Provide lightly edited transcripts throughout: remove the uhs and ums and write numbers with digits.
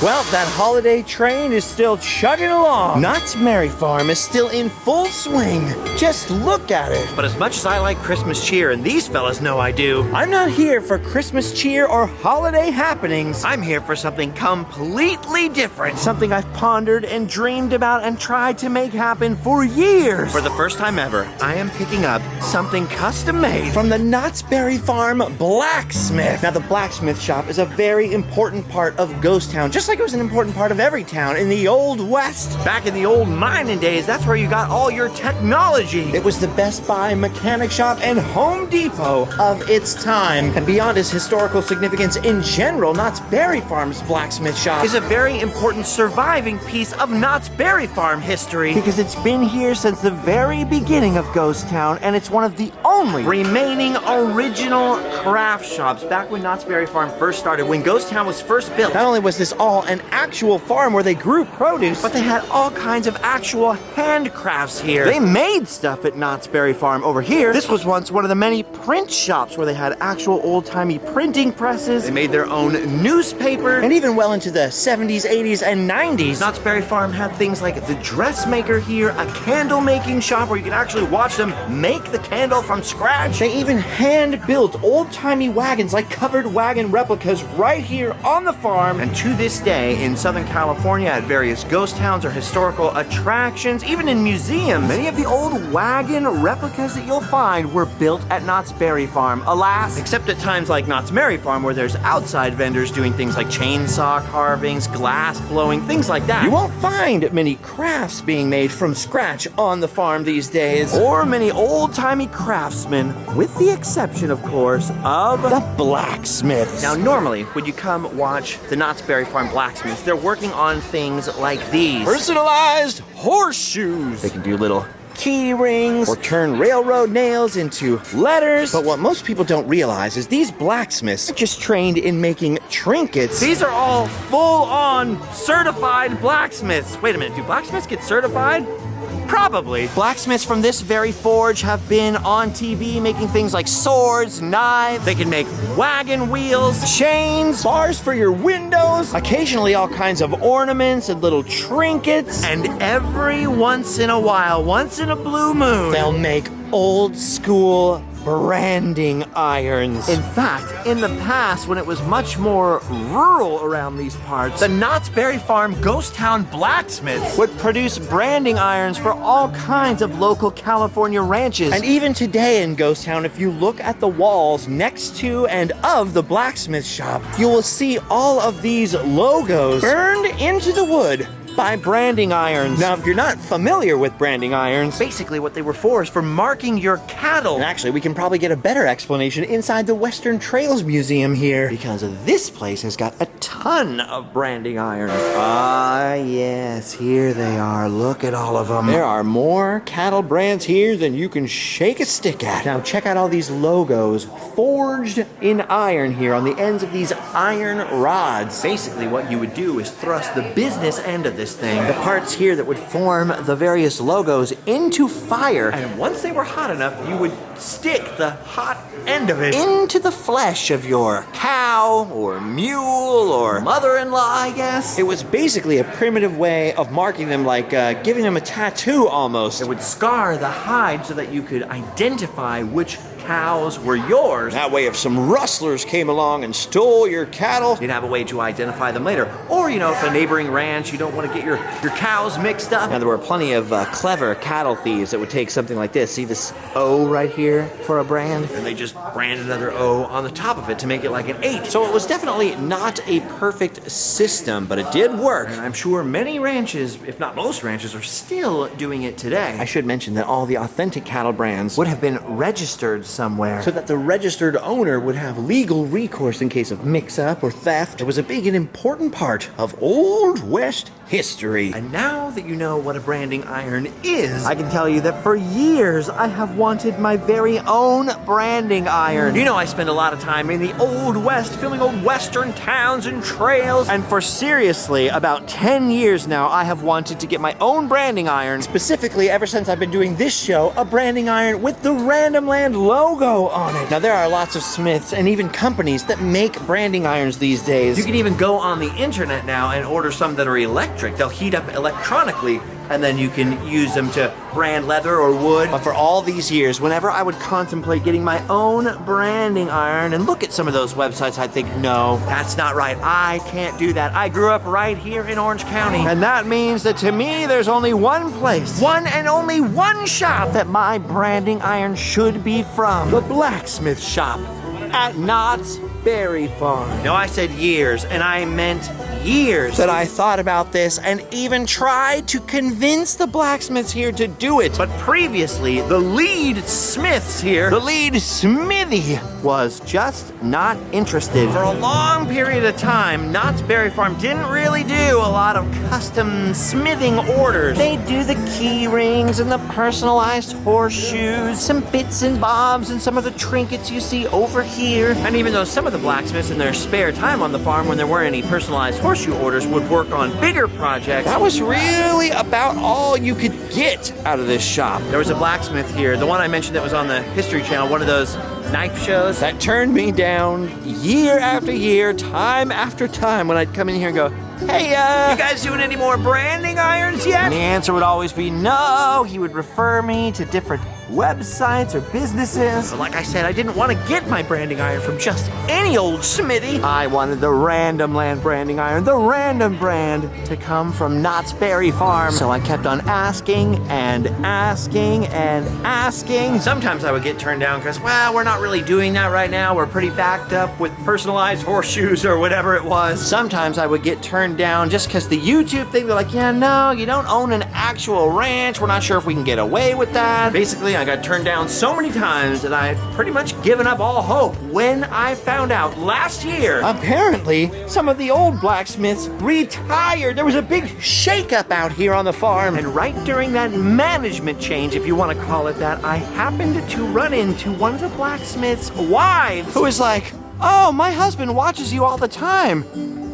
Well, that holiday train is still chugging along. Knott's Merry Farm is still in full swing. Just look at it. But as much as I like Christmas cheer, and these fellas know I do, I'm not here for Christmas cheer or holiday happenings. I'm here for something completely different. Something I've pondered and dreamed about and tried to make happen for years. For the first time ever, I am picking up something custom made from the Knott's Berry Farm Blacksmith. Now, the Blacksmith Shop is a very important part of Ghost Town, just like it was an important part of every town in the Old West. Back in the old mining days, that's where you got all your technology. It was the Best Buy, mechanic shop, and Home Depot of its time. And beyond its historical significance in general, Knott's Berry Farm's Blacksmith Shop is a very important surviving piece of Knott's Berry Farm history. Because it's been here since the very beginning of Ghost Town, and it's one of the only remaining original craft shops back when Knott's Berry Farm first started, when Ghost Town was first built. Not only was this all an actual farm where they grew produce, but they had all kinds of actual handcrafts here. They made stuff at Knott's Berry Farm over here. This was once one of the many print shops where they had actual old-timey printing presses. They made their own newspaper. And even well into the 70s, 80s, and 90s. Knott's Berry Farm had things like the dressmaker here, a candle making shop where you could actually watch them make the candle from scratch. They even hand-built old-timey wagons, like covered wagon replicas, right here on the farm. And to this day, in Southern California, at various ghost towns or historical attractions, even in museums, many of the old wagon replicas that you'll find were built at Knott's Berry Farm, alas. Except at times like Knott's Merry Farm, where there's outside vendors doing things like chainsaw carvings, glass blowing, things like that. You won't find many crafts being made from scratch on the farm these days, or many old-timey craftsmen, with the exception, of course, of the blacksmiths. Now, normally, when you come watch the Knott's Berry Farm Blacksmiths, they're working on things like these. Personalized horseshoes. They can do little key rings or turn railroad nails into letters. But what most people don't realize is these blacksmiths are just trained in making trinkets. These are all full-on certified blacksmiths. Wait a minute, do blacksmiths get certified? Probably. Blacksmiths from this very forge have been on TV making things like swords, knives. They can make wagon wheels, chains, bars for your windows, occasionally all kinds of ornaments and little trinkets. And every once in a while, once in a blue moon, they'll make old school branding irons. In fact, in the past, when it was much more rural around these parts, the Knott's Berry Farm Ghost Town Blacksmiths would produce branding irons for all kinds of local California ranches. And even today in Ghost Town, if you look at the walls next to and of the blacksmith shop, you will see all of these logos burned into the wood by branding irons. Now, if you're not familiar with branding irons, basically what they were for is for marking your cattle. And actually, we can probably get a better explanation inside the Western Trails Museum here, because this place has got a ton of branding irons. Ah, yes, here they are. Look at all of them. There are more cattle brands here than you can shake a stick at. Now, check out all these logos forged in iron here on the ends of these iron rods. Basically, what you would do is thrust the business end of this thing, the parts here that would form the various logos, into fire. And once they were hot enough, you would stick the hot end of it into the flesh of your cow or mule or mother-in-law, I guess. It was basically a primitive way of marking them, like giving them a tattoo almost. It would scar the hide so that you could identify which cows were yours. That way, if some rustlers came along and stole your cattle, you'd have a way to identify them later. Or, if a neighboring ranch, you don't want to get your cows mixed up. Now, there were plenty of clever cattle thieves that would take something like this. See this O right here for a brand? And they just brand another O on the top of it to make it like an 8. So it was definitely not a perfect system, but it did work. And I'm sure many ranches, if not most ranches, are still doing it today. I should mention that all the authentic cattle brands would have been registered somewhere, so that the registered owner would have legal recourse in case of mix-up or theft. It was a big and important part of Old West history. history. And now that you know what a branding iron is, I can tell you that for years I have wanted my very own branding iron. You know, I spend a lot of time in the Old West filming old Western towns and trails. And for seriously about 10 years now, I have wanted to get my own branding iron. Specifically, ever since I've been doing this show, a branding iron with the Randomland logo on it. Now, there are lots of smiths and even companies that make branding irons these days. You can even go on the internet now and order some that are electric. They'll heat up electronically, and then you can use them to brand leather or wood. But for all these years, whenever I would contemplate getting my own branding iron and look at some of those websites, I'd think, no, That's not right. I can't do that. I grew up right here in Orange County. and that means that to me, there's only one place One and only one shop that my branding iron should be from. The Blacksmith Shop at Knott's Berry Farm. No, I said years, and I meant years. That I thought about this and even tried to convince the blacksmiths here to do it. But previously, the lead smiths here, The lead smithy was just not interested. for a long period of time, Knott's Berry Farm didn't really do a lot of custom smithing orders. They do the key rings and the personalized horseshoes, some bits and bobs and some of the trinkets you see over here. And even though some of the blacksmiths in their spare time on the farm when there weren't any personalized horseshoe orders would work on bigger projects, That was really about all you could get out of this shop. there was a blacksmith here, the one I mentioned that was on the History Channel, one of those knife shows. That turned me down year after year, time after time when I'd come in here and go, hey, You guys doing any more branding irons yet? And the answer would always be no. He would refer me to different websites or businesses. So like I said, I didn't want to get my branding iron from just any old smithy. I wanted the Randomland branding iron, the random brand, to come from Knott's Berry Farm. So I kept on asking and asking and asking. Sometimes I would get turned down because, well, we're not really doing that right now. We're pretty backed up with personalized horseshoes or whatever it was. Sometimes I would get turned down just because the YouTube thing, they're like, yeah, no, you don't own an actual ranch. We're not sure if we can get away with that. Basically, I got turned down so many times that I'd pretty much given up all hope when I found out last year. Apparently, some of the old blacksmiths retired. There was a big shakeup out here on the farm. And right during that management change, if you want to call it that, I happened to run into one of the blacksmith's wives. Who was like, oh, my husband watches you all the time.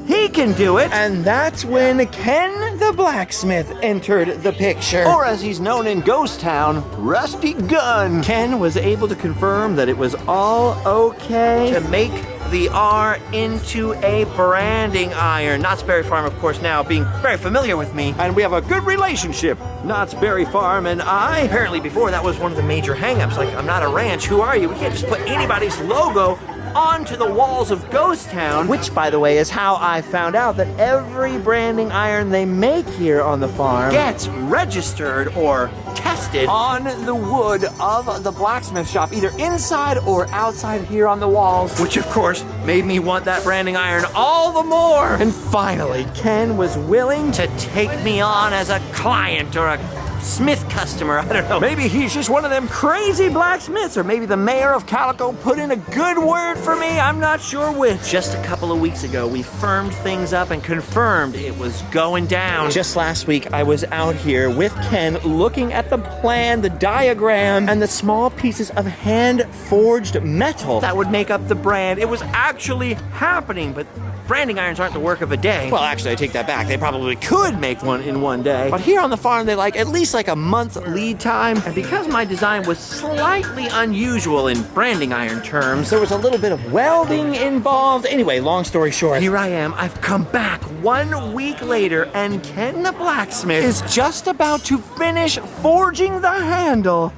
He can do it. And that's when Ken the blacksmith entered the picture. Or as he's known in Ghost Town, Rusty Gun. Ken was able to confirm that it was all okay. To make the R into a branding iron. Knott's Berry Farm, of course, now being very familiar with me. And we have a good relationship, Knott's Berry Farm and I. Apparently before, that was one of the major hangups. Like, I'm not a ranch. Who are you? We can't just put anybody's logo onto the walls of Ghost Town. Which, by the way, is how I found out that every branding iron they make here on the farm Gets registered or tested on the wood of the blacksmith shop, either inside or outside here on the walls. which of course made me want that branding iron all the more. And finally, Ken was willing to To take me on as a client or a Smith customer, I don't know. Maybe he's just one of them crazy blacksmiths, or maybe the mayor of Calico put in a good word for me. I'm not sure which. Just a couple of weeks ago, we firmed things up and confirmed it was going down. Just last week, I was out here with Ken looking at the plan, the diagram, and the small pieces of hand-forged metal that would make up the brand. It was actually happening, but branding irons aren't the work of a day. Well, actually, I take that back. They probably could make one in one day. But here on the farm, they like at least like a month lead time. And because my design was slightly unusual in branding iron terms, There was a little bit of welding involved. Anyway, long story short, here I am. I've come back 1 week later, and Ken the blacksmith is just about to finish forging the handle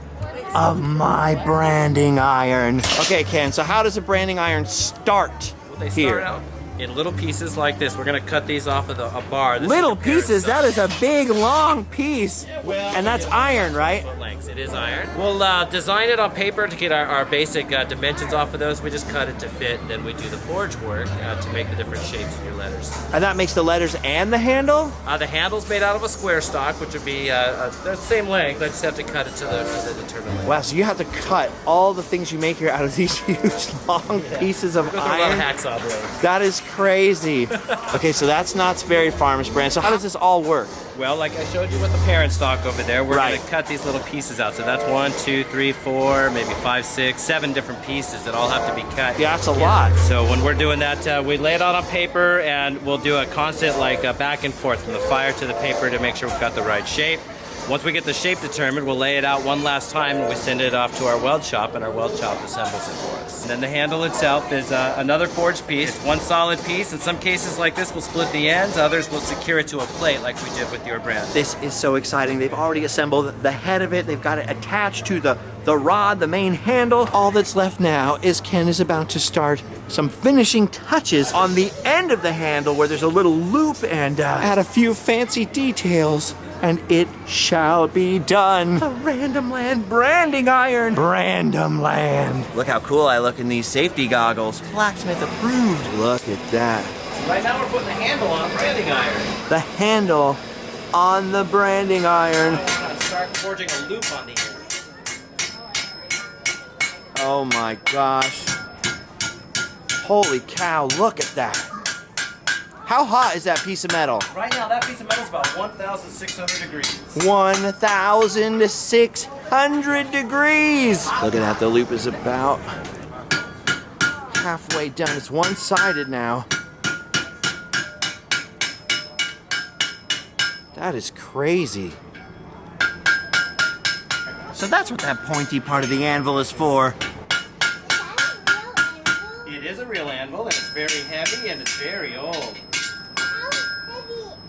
of my branding iron. Okay, Ken, so how does a branding iron start They here? start out in little pieces like this. We're gonna cut these off of a bar. This Little is a pair of pieces, that is a big, long piece. And that's iron, right? foot length. Thanks, it is iron. We'll design it on paper to get our basic dimensions off of those. We just cut it to fit, and then we do the forge work to make the different shapes of your letters. And that makes the letters and the handle? The handle's made out of a square stock, which would be the same length. I just have to cut it to the determined length. Wow, so you have to cut all the things you make here out of these huge long pieces of Go through a lot of iron? hacksaw blades. That is crazy. Okay, so that's Knott's Berry Farms brand. So how does this all work? Well, like I showed you with the parent stock over there, we're Right. going to cut these little pieces out. So that's 1, 2, 3, 4, maybe 5, 6, 7 different pieces that all have to be cut. Yeah, that's a lot. So when we're doing that, we lay it out on paper, and we'll do a constant back and forth from the fire to the paper to make sure we've got the right shape. Once we get the shape determined, we'll lay it out one last time, and we send it off to our weld shop, and our weld shop assembles it for us. And then the handle itself is another forged piece. It's one solid piece. In some cases like this, we'll split the ends. Others will secure it to a plate like we did with your brand. This is so exciting. They've already assembled the head of it. They've got it attached to the rod, the main handle. All that's left now is Ken is about to start some finishing touches on the end of the handle where there's a little loop and add a few fancy details. And it shall be done. The Randomland branding iron. Randomland. Look how cool I look in these safety goggles. Blacksmith approved. Look at that. Right now we're putting the handle on branding iron. The handle on the branding iron. We're going to start forging a loop on the end. Oh my gosh. Holy cow, look at that. How hot is that piece of metal? Right now that piece of metal is about 1,600 degrees. 1,600 degrees. Look at that, the loop is about halfway done. It's one-sided now. That is crazy. So that's what that pointy part of the anvil is for. It is a real anvil, and it's very heavy, and it's very old.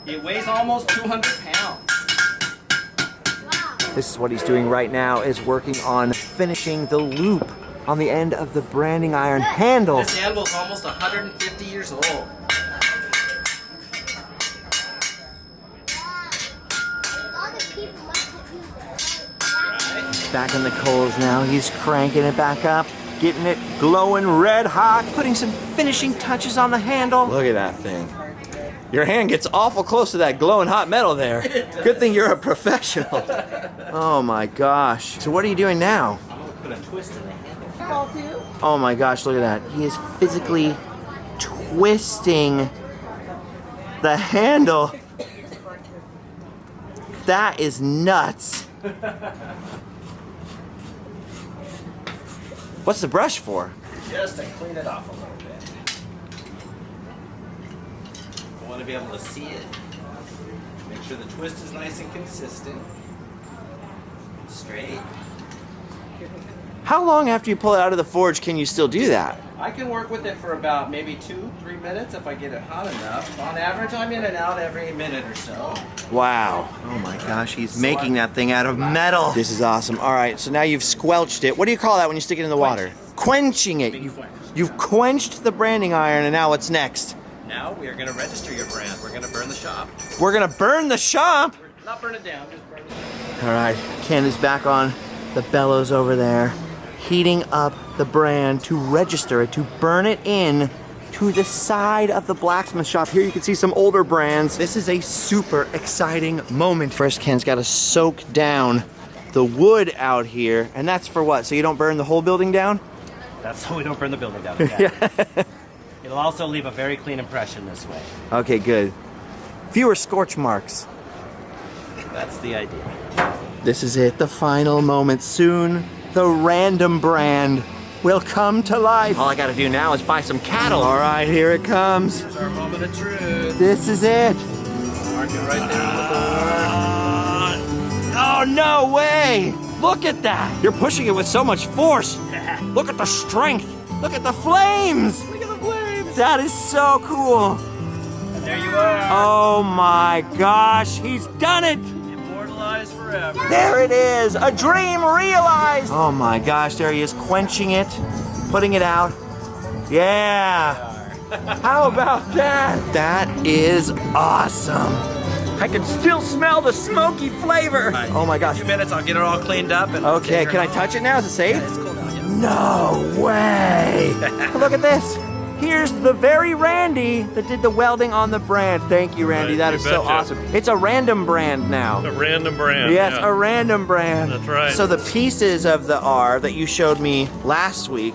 It weighs almost 200 pounds. This is what he's doing right now, is working on finishing the loop on the end of the branding iron handle. This anvil is almost 150 years old. Back in the coals now, he's cranking it back up, getting it glowing red hot, putting some finishing touches on the handle. Look at that thing. Your hand gets awful close to that glowing hot metal there. Good thing you're a professional. Oh my gosh. So what are you doing now? I'm going to put a twist in the handle. Oh my gosh, look at that. He is physically twisting the handle. That is nuts. What's the brush for? Just to clean it off a little bit. I want to be able to see it. Make sure the twist is nice and consistent. Straight. How long after you pull it out of the forge can you still do that? I can work with it for about maybe 2-3 minutes if I get it hot enough. On average, I'm in and out every minute or so. Wow. Oh my gosh, he's making that thing out of metal. This is awesome. All right, so now you've squelched it. What do you call that when you stick it in the water? Quenching it. You've quenched the branding iron, and now what's next? Now we are going to register your brand. We're going to burn the shop. We're gonna burn the shop? Not burn it down, just burn it down. All right, Ken is back on the bellows over there, heating up the brand to register it, to burn it in to the side of the blacksmith shop. Here you can see some older brands. This is a super exciting moment. First, Ken's got to soak down the wood out here, and that's for what? So you don't burn the whole building down? That's so we don't burn the building down. Yeah. It'll also leave a very clean impression this way. Okay, good. Fewer scorch marks. That's the idea. This is it, the final moment. Soon, the random brand will come to life. All I gotta do now is buy some cattle. All right, here it comes. Here's our moment of truth. This is it. Mark it right there on the board. Oh, no way! Look at that! You're pushing it with so much force. Look at the strength. Look at the flames. Look at the flames. That is so cool. And there you are. Oh my gosh, he's done it. Immortalized forever. There it is, a dream realized. Oh my gosh, there he is, quenching it, putting it out. Yeah. How about that? That is awesome. I can still smell the smoky flavor. Oh my In gosh. a few minutes, I'll get it all cleaned up. And Okay, take can I her touch it now? Is it safe? It's cool now, yeah. No way! Look at this. Here's the very Randy that did the welding on the brand. Thank you, Randy. Right, That you is so betcha. awesome. It's a random brand now. A random brand. Yes, yeah. a random brand. That's right. So the pieces of the R that you showed me last week,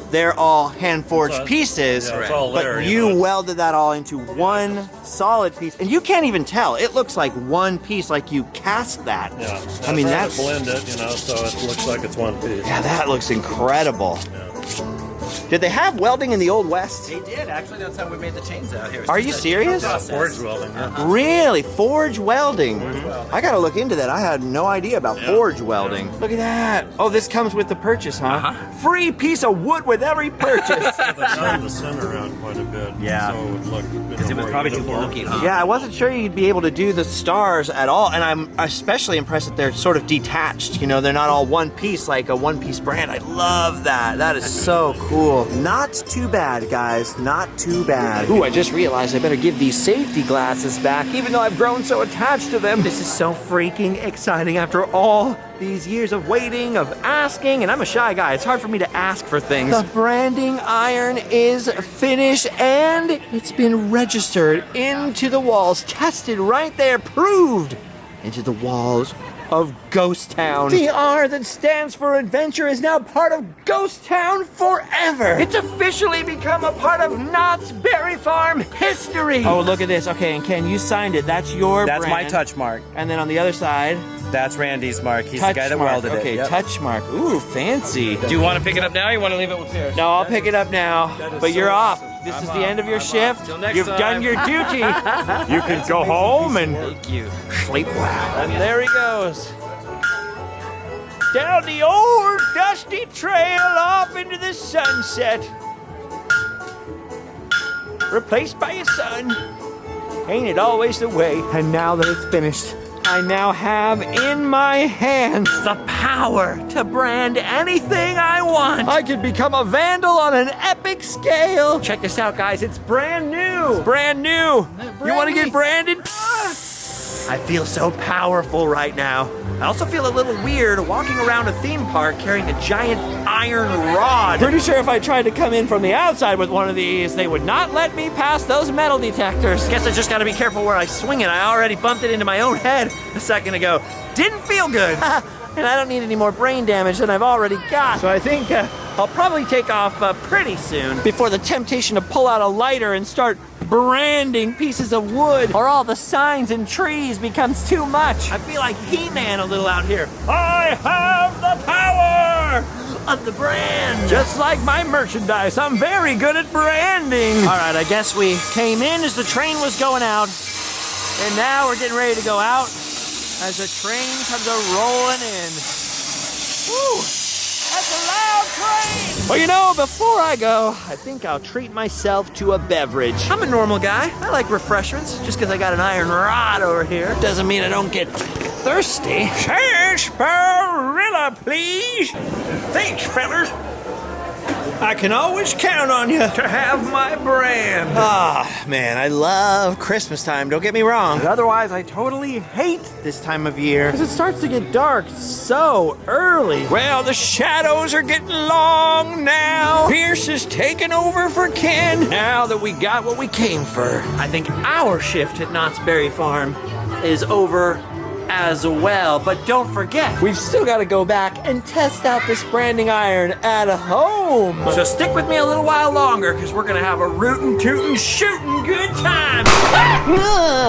they're all hand-forged It's all- pieces, yeah, it's all but there, you know. welded that all into one solid piece. And you can't even tell. It looks like one piece, like you cast that. Yeah. I mean, trying that's... to blend it, you know, so it looks like it's one piece. Yeah, that looks incredible. Yeah. Did they have welding in the Old West? They did. Actually, that's how we made the chains out here. It's Are just you a serious? different process. Forge welding. Yeah. Really? Forge welding? I gotta look into that. I had no idea about forge welding. Look at that. Oh, this comes with the purchase, huh? Free piece of wood with every purchase. They turned the center out quite a bit. Yeah. So it would look. Because it was probably too bulky, huh? Yeah, I wasn't sure you'd be able to do the stars at all, and I'm especially impressed that they're sort of detached. You know, they're not all one piece like a one-piece brand. I love that. That is so cool. Not too bad, guys. Not too bad. Ooh, I just realized I better give these safety glasses back, even though I've grown so attached to them. This is so freaking exciting after all these years of waiting, of asking, and I'm a shy guy. It's hard for me to ask for things. The branding iron is finished, and it's been registered into the walls, tested right there, proved into the walls of Ghost Town. The R that stands for adventure is now part of Ghost Town forever. It's officially become a part of Knott's Berry Farm history. Oh, look at this. Okay, and Ken, you signed it. That's your That's my brand. touch mark. And then on the other side, That's Randy's mark. He's touch the guy that mark. welded Okay, it. Yep. touch mark. Ooh, fancy. Do you want to pick it up now or you want to leave it with Pierce? No, I'll pick it up now. But you're off. This I'm is the end of your off. shift. Till next You've time. done your duty. You can go home and Thank you. sleep well. And there he goes. Down the old dusty trail off into the sunset. Replaced by a son. Ain't it always the way? And now that it's finished, I now have in my hands the power to brand anything I want. I could become a vandal on an epic scale. Check this out, guys. It's brand new. It's brand new. You want to get branded? I feel so powerful right now. I also feel a little weird walking around a theme park carrying a giant iron rod. Pretty sure if I tried to come in from the outside with one of these, they would not let me pass those metal detectors. Guess I just gotta be careful where I swing it. I already bumped it into my own head a second ago. Didn't feel good. And I don't need any more brain damage than I've already got. So I think I'll probably take off pretty soon before the temptation to pull out a lighter and start branding pieces of wood or all the signs and trees becomes too much. I feel like He-Man a little out here. I have the power of the brand. Just like my merchandise, I'm very good at branding. All right, I guess we came in as the train was going out, and now we're getting ready to go out as the train comes a-rolling in. Woo! That's a loud train! Well, you know, before I go, I think I'll treat myself to a beverage. I'm a normal guy. I like refreshments. Just because I got an iron rod over here doesn't mean I don't get thirsty. Sarsaparilla, please. Thanks, fellas. I can always count on you to have my brand. Ah, man, I love Christmas time, don't get me wrong. But otherwise, I totally hate this time of year because it starts to get dark so early. Well, the shadows are getting long now. Pierce is taking over for Ken now that we got what we came for. I think our shift at Knott's Berry Farm is over as well, but don't forget, we've still got to go back and test out this branding iron at home. So stick with me a little while longer, because we're gonna have a rootin', tootin', shootin' good time.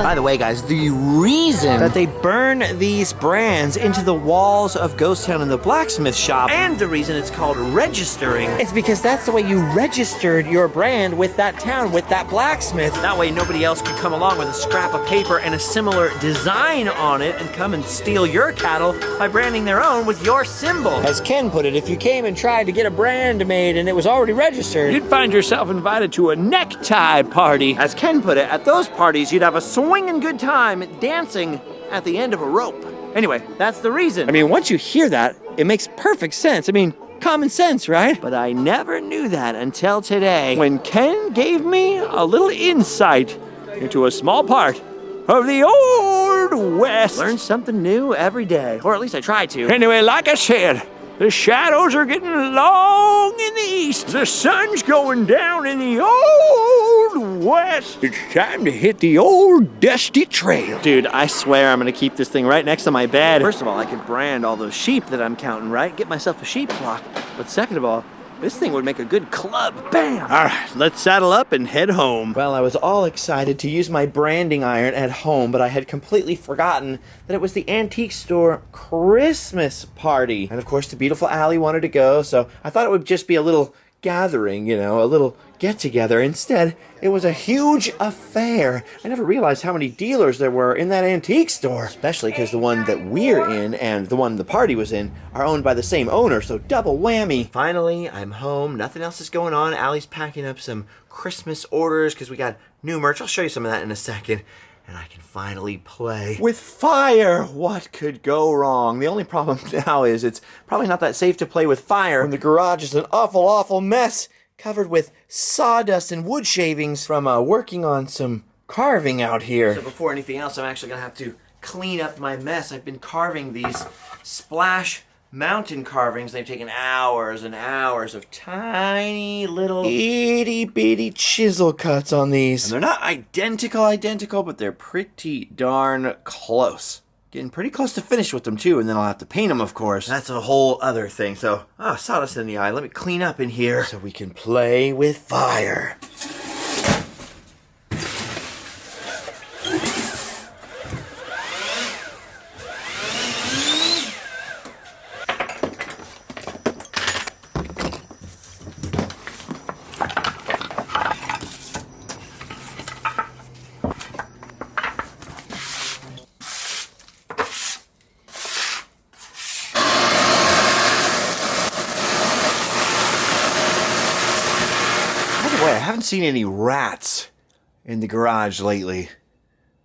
By the way, guys, the reason that they burn these brands into the walls of Ghost Town and the Blacksmith Shop, and the reason it's called registering, is because that's the way you registered your brand with that town, with that blacksmith. That way nobody else could come along with a scrap of paper and a similar design on it and come and steal your cattle by branding their own with your symbol. As Ken put it, if you came and tried to get a brand made and it was already registered, you'd find yourself invited to a necktie party. As Ken put it, at those parties, you'd have a swinging good time dancing at the end of a rope. Anyway, that's the reason. I mean, once you hear that, it makes perfect sense. I mean, common sense, right? But I never knew that until today, when Ken gave me a little insight into a small part of the Old West. Learn something new every day, or at least I try to. Anyway, like I said, the shadows are getting long in the east. The sun's going down in the Old West. It's time to hit the old dusty trail. Dude, I swear I'm gonna keep this thing right next to my bed. First of all, I could brand all those sheep that I'm counting, right? Get myself a sheep flock. But second of all, this thing would make a good club. Bam! All right, let's saddle up and head home. Well, I was all excited to use my branding iron at home, but I had completely forgotten that it was the antique store Christmas party. And of course, the beautiful Allie wanted to go, so I thought it would just be a little gathering, you know, a little get-together. Instead, it was a huge affair. I never realized how many dealers there were in that antique store, especially because the one that we're in and the one the party was in are owned by the same owner, so double whammy. Finally, I'm home. Nothing else is going on. Allie's packing up some Christmas orders because we got new merch. I'll show you some of that in a second. And I can finally play with fire. What could go wrong? The only problem now is it's probably not that safe to play with fire when the garage is an awful, awful mess, covered with sawdust and wood shavings from working on some carving out here. So before anything else, I'm actually going to have to clean up my mess. I've been carving these splash mountain carvings. They've taken hours and hours of tiny little itty bitty chisel cuts on these. And they're not identical, but they're pretty darn close. Getting pretty close to finish with them too, and then I'll have to paint them, of course. That's a whole other thing. So, sawdust in the eye. Let me clean up in here so we can play with fire. I haven't seen any rats in the garage lately.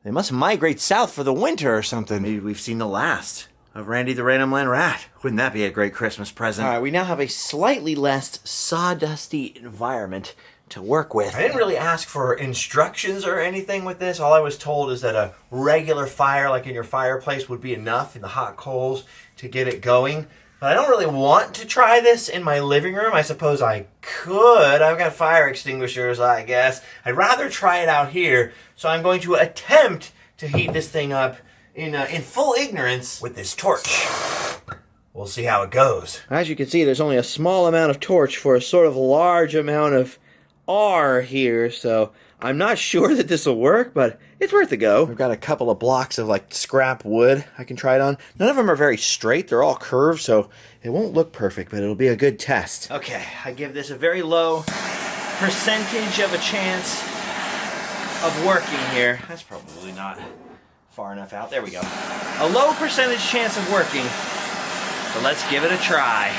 They must migrate south for the winter or something. Maybe we've seen the last of Randy the Randomland rat. Wouldn't that be a great Christmas present? All right, we now have a slightly less sawdusty environment to work with. I didn't really ask for instructions or anything with this. All I was told is that a regular fire, like in your fireplace, would be enough in the hot coals to get it going. But I don't really want to try this in my living room. I suppose I could. I've got fire extinguishers, I guess. I'd rather try it out here. So I'm going to attempt to heat this thing up in full ignorance with this torch. We'll see how it goes. As you can see, there's only a small amount of torch for a sort of large amount of R here. So I'm not sure that this will work, but it's worth a go. I've got a couple of blocks of like scrap wood I can try it on. None of them are very straight. They're all curved, so it won't look perfect, but it'll be a good test. Okay, I give this a very low percentage of a chance of working here. That's probably not far enough out. There we go. A low percentage chance of working, so let's give it a try.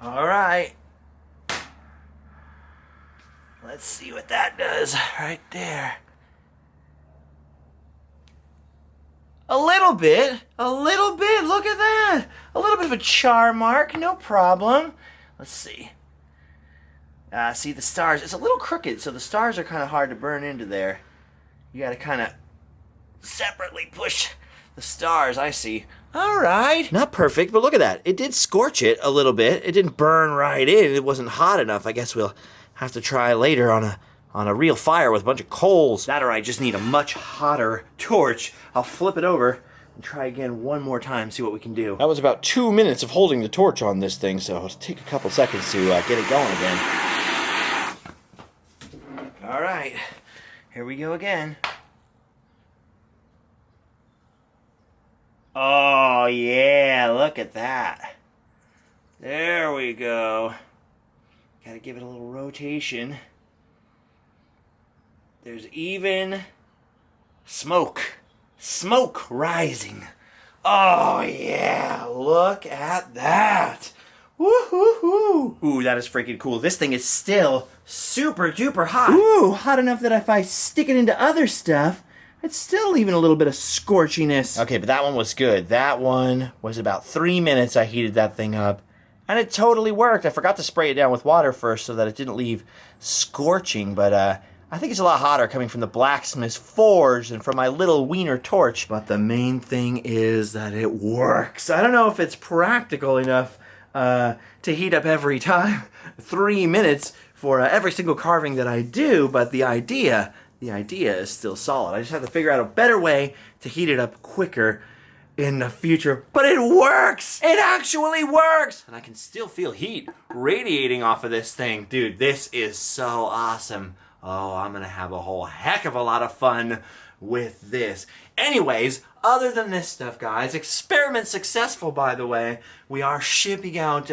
All right. Let's see what that does right there. A little bit. Look at that. A little bit of a char mark, no problem. Let's see. See the stars. It's a little crooked, so the stars are kind of hard to burn into there. You got to kind of separately push the stars. I see. All right. Not perfect, but look at that. It did scorch it a little bit. It didn't burn right in. It wasn't hot enough. I guess we'll have to try later on a real fire with a bunch of coals. That or I just need a much hotter torch. I'll flip it over and try again one more time, see what we can do. That was about 2 minutes of holding the torch on this thing, so it'll take a couple seconds to get it going again. All right. Here we go again. Oh, yeah, look at that. There we go. Gotta give it a little rotation. There's even smoke. Smoke rising. Oh, yeah, look at that. Woo-hoo-hoo. Ooh, that is freaking cool. This thing is still super duper hot. Ooh, hot enough that if I stick it into other stuff, it's still leaving a little bit of scorchiness. Okay, but that one was good. That one was about 3 minutes I heated that thing up. And it totally worked. I forgot to spray it down with water first so that it didn't leave scorching, but I think it's a lot hotter coming from the Blacksmith's forge than from my little wiener torch. But the main thing is that it works. I don't know if it's practical enough to heat up every time 3 minutes for every single carving that I do, but the idea is still solid. I just have to figure out a better way to heat it up quicker in the future. But it works! It actually works! And I can still feel heat radiating off of this thing. Dude, this is so awesome. Oh, I'm gonna have a whole heck of a lot of fun with this. Anyways, other than this stuff, guys, experiment successful, by the way. We are shipping out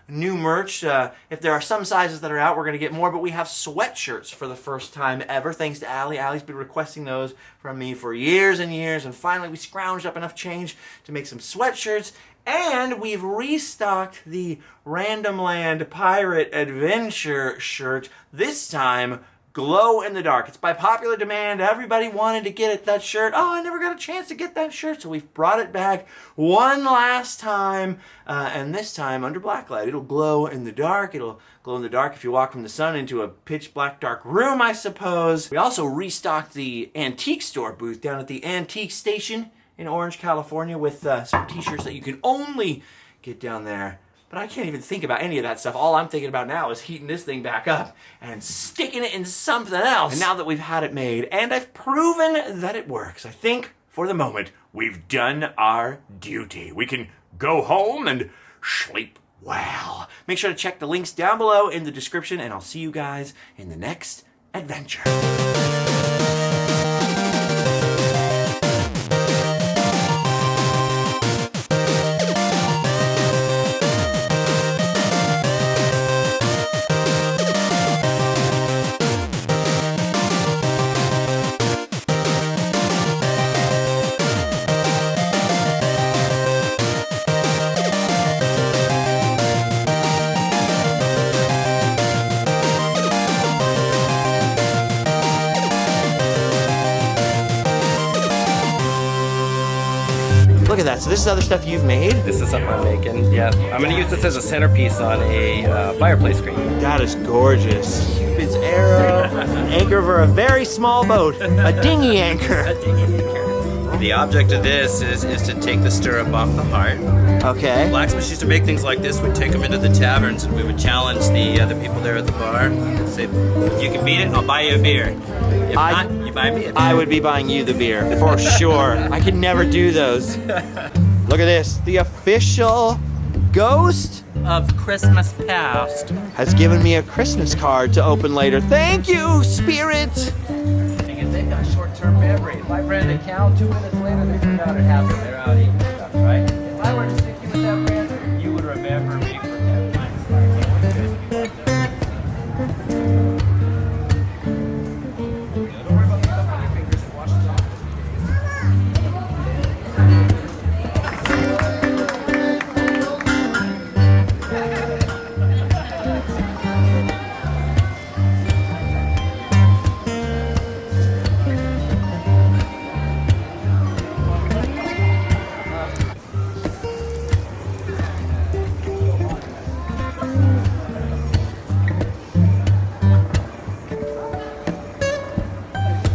new merch. If there are some sizes that are out, we're going to get more, but we have sweatshirts for the first time ever, thanks to Allie. Allie's been requesting those from me for years and years, and finally we scrounged up enough change to make some sweatshirts, and we've restocked the Randomland Pirate Adventure shirt, this time glow in the dark. It's by popular demand. Everybody wanted to get it, that shirt. Oh, I never got a chance to get that shirt, so we've brought it back one last time, and this time under blacklight. It'll glow in the dark. It'll glow in the dark if you walk from the sun into a pitch black dark room, I suppose. We also restocked the antique store booth down at the Antique Station in Orange, California, with some t-shirts that you can only get down there. But I can't even think about any of that stuff. All I'm thinking about now is heating this thing back up and sticking it in something else. And now that we've had it made, and I've proven that it works, I think, for the moment, we've done our duty. We can go home and sleep well. Make sure to check the links down below in the description, and I'll see you guys in the next adventure. Look at that. So this is other stuff you've made? This is something I'm making. Yeah, I'm gonna use this as a centerpiece on a fireplace screen. That is gorgeous. Cupid's arrow, anchor for a very small boat, a dinghy anchor. The object of this is to take the stirrup off the heart. Okay. Blacksmiths used to make things like this. We'd take them into the taverns and we would challenge the other people there at the bar. Say, if you can beat it, I'll buy you a beer. If not, you buy me a beer. I would be buying you the beer, for sure. I could never do those. Look at this. The official ghost of Christmas past has given me a Christmas card to open later. Thank you, spirit. They've got short-term memory. If I brand a cow, 2 minutes later they forgot it happened. They're out eating.